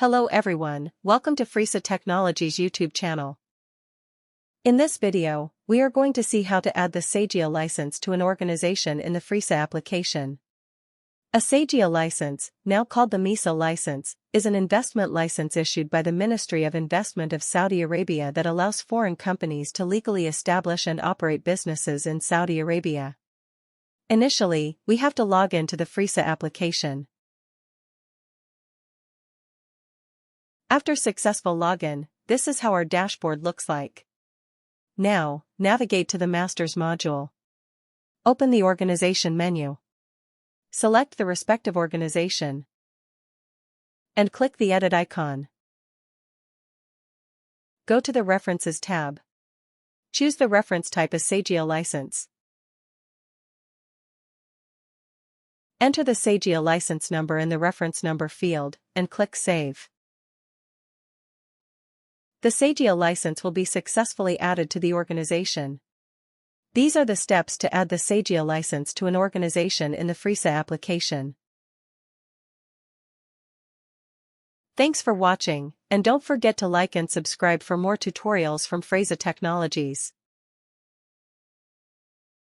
Hello everyone, welcome to Fresa Technologies YouTube channel. In this video, we are going to see how to add the SAGIA license to an organization in the Fresa application. A SAGIA license, now called the MISA license, is an investment license issued by the Ministry of Investment of Saudi Arabia that allows foreign companies to legally establish and operate businesses in Saudi Arabia. Initially, we have to log in to the Fresa application. After successful login, this is how our dashboard looks like. Now, navigate to the Masters module. Open the Organization menu. Select the respective organization and click the Edit icon. Go to the References tab. Choose the reference type as SAGIA license. Enter the SAGIA license number in the reference number field and click Save. The SAGIA license will be successfully added to the organization. These are the steps to add the SAGIA license to an organization in the Fresa application. Thanks for watching, and don't forget to like and subscribe for more tutorials from Fresa Technologies.